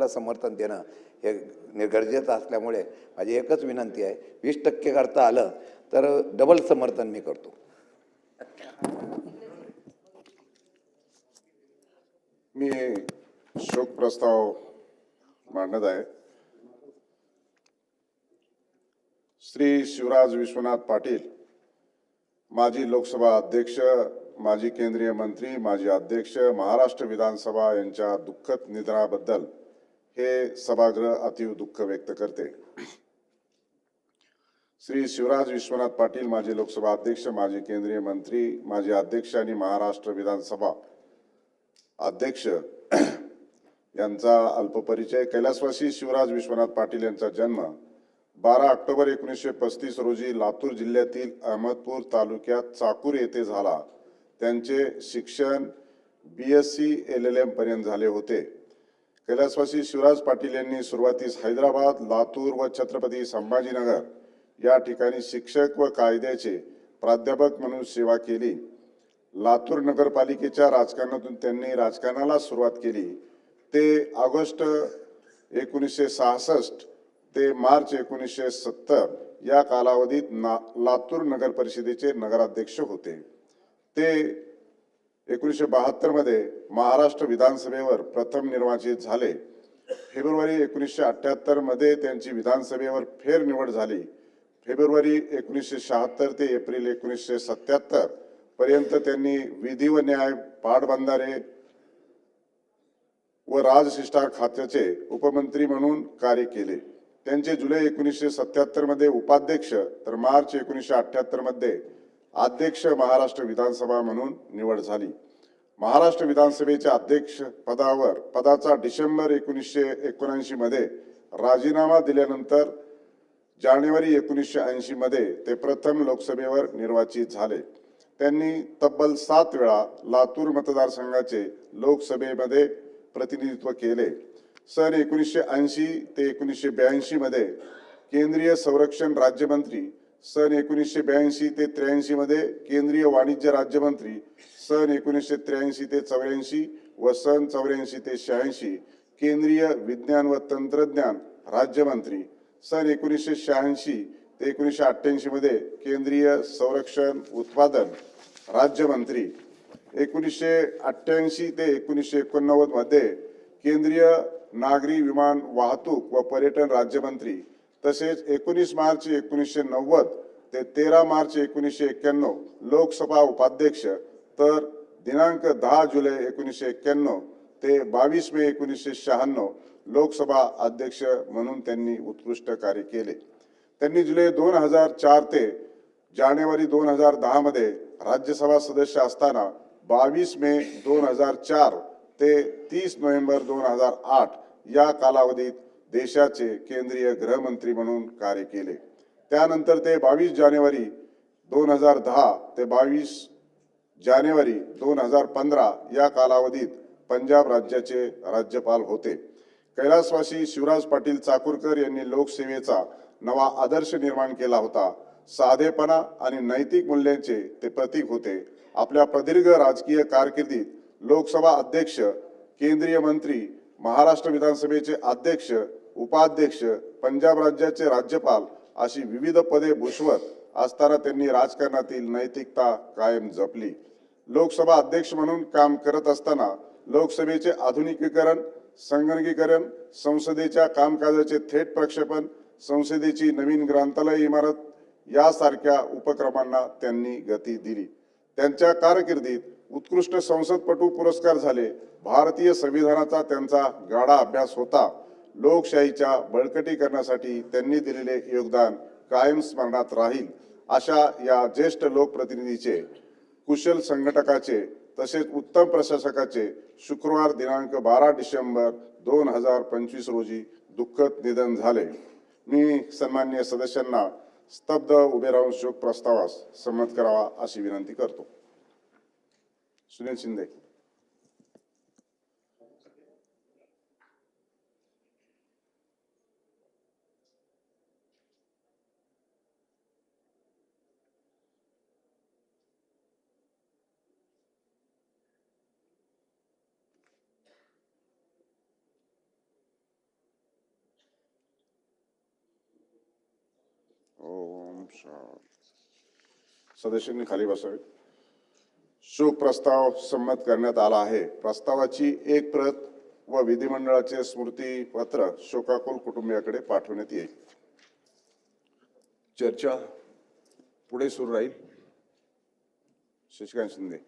प्रस्तावाला समर्थन देणं हे गरजेचं असल्यामुळे माझी एकच विनंती आहे, 20% करता आलं तर डबल समर्थन मी करतो. मी शोक प्रस्ताव मांडत आहे. श्री शिवराज विश्वनाथ पाटील, माजी लोकसभा अध्यक्ष, माजी केंद्रीय मंत्री, माजी अध्यक्ष, महाराष्ट्र विधानसभा यांच्या दुःखद निधनाबद्दल हे सभागृह अतीव दुःख व्यक्त करते. श्री शिवराज विश्वनाथ पाटील, माजी लोकसभा अध्यक्ष, माजी केंद्रीय मंत्री, माजी अध्यक्ष आणि महाराष्ट्र विधानसभा अध्यक्ष यांचा अल्पपरिचय. कैलासवासी शिवराज विश्वनाथ पाटील यांचा जन्म 12 ऑक्टोबर 1935 रोजी लातूर जिल्ह्यातील अहमदपूर तालुक्यात चाकूर येथे झाला. त्यांचे शिक्षण BSc LLM पर्यंत झाले होते. कैलासवासी शिवराज पाटील यांनी सुरुवातीस हैदराबाद, लातूर व छत्रपती संभाजीनगर या ठिकाणी शिक्षक व कायद्याचे प्राध्यापक म्हणून सेवा केली. लातूर नगरपालिकेच्या राजकारणातून त्यांनी राजकारणाला सुरुवात केली. ते ऑगस्ट 1966 ते मार्च 1970 या कालावधीत लातूर नगर परिषदेचे नगराध्यक्ष होते. ते 1972 मध्ये महाराष्ट्र विधानसभेवर प्रथम निर्वाचित झाले. फेब्रुवारी 1978 मध्ये त्यांची विधानसभेवर फेरनिवड झाली. फेब्रुवारी 1976 ते एप्रिल 1977 पर्यंत त्यांनी विधी व न्याय, पाटबंधारे व राजशिष्टाचार खात्याचे उपमंत्री म्हणून कार्य केले. त्यांचे जुलै 1977 मध्ये उपाध्यक्ष तर मार्च 1978 मध्ये अध्यक्ष महाराष्ट्र विधानसभा म्हणून निवड झाली. महाराष्ट्र विधानसभेच्या अध्यक्ष पदाचा डिसेंबर 1979 मध्ये राजीनामा दिल्यानंतर जानेवारी 1980 मध्ये ते प्रथम लोकसभेवर निर्वाचित झाले. त्यांनी तब्बल 7 वेळा लातूर मतदारसंघाचे लोकसभेमध्ये प्रतिनिधित्व केले. सन 1980 ते 1982 मध्ये केंद्रीय संरक्षण राज्यमंत्री, सन 1982 ते 83 मध्ये केंद्रीय वाणिज्य राज्यमंत्री, सन 1983 ते 84 व सन 84 ते 86 केंद्रीय विज्ञान व तंत्रज्ञान राज्यमंत्री, सन 1986 ते 1988 मध्ये केंद्रीय संरक्षण उत्पादन राज्यमंत्री, 1988 ते 1989 मध्ये केंद्रीय नागरी विमान वाहतूक व पर्यटन राज्यमंत्री, तसेच 19 मार्च 1990 ते 13 मार्च 1991 लोकसभा उपाध्यक्ष, तर दिनांक 10 जुलै 1991 ते 22 मे 1996 लोकसभा अध्यक्ष म्हणून त्यांनी उत्कृष्ट कार्य केले. त्यांनी जुलै 2004 ते जानेवारी 2010 मध्ये राज्यसभा सदस्य असताना 22 मे 2004 ते 30 नोव्हेंबर 2008 या कालावधीत देशाचे केंद्रीय गृहमंत्री म्हणून कार्य केले. त्यानंतर ते 22 जानेवारी 2010 ते 22 जानेवारी 2015 या कालावधीत पंजाब राज्याचे राज्यपाल होते. कैलासवासी शिवराज पाटील चाकूरकर यांनी लोकसेवेचा नवा आदर्श निर्माण केला होता. साधेपणा आणि नैतिक मूल्यांचे ते प्रतीक होते. आपल्या प्रदीर्घ राजकीय कारकिर्दीत लोकसभा अध्यक्ष, केंद्रीय मंत्री, महाराष्ट्र विधानसभेचे अध्यक्ष, उपाध्यक्ष, पंजाब राज्याचे राज्यपाल अशी विविध पदे भूषवत असताना त्यांनी राजकारणातील नैतिकता कायम जपली. लोकसभा अध्यक्ष म्हणून काम करत असताना लोकसभेचे आधुनिकीकरण, संगणकीकरण, संसदेच्या कामकाजाचे थेट प्रक्षेपण, संसदेची नवीन ग्रंथालय इमारत यासारख्या उपक्रमांना त्यांनी गती दिली. त्यांच्या कारकिर्दीत उत्कृष्ट संसदपटू पुरस्कार झाले. भारतीय संविधानाचा त्यांचा गाढा अभ्यास होता. लोकशाहीच्या बळकटीकरणासाठी त्यांनी दिलेले योगदान कायम स्मरणात राहील. अशा या ज्येष्ठ लोकप्रतिनिधीचे, कुशल संघटकाचे तसेच उत्तम प्रशासकाचे शुक्रवार दिनांक 12 डिसेंबर 2025 रोजी दुःखद निधन झाले. मी सन्माननीय सदस्यांना स्तब्ध उभे राहून शोक प्रस्तावास संमत करावा अशी विनंती करतो. सुनील शिंदे. सदस्यांनी खाली बसावे. शोक प्रस्ताव संमत करण्यात आला आहे. प्रस्तावाची एक प्रत व विधिमंडळाचे स्मृतीपत्र शोकाकुल कुटुंबियाकडे पाठवण्यात येईल. चर्चा पुढे सुरू राहील. शशिकांत शिंदे.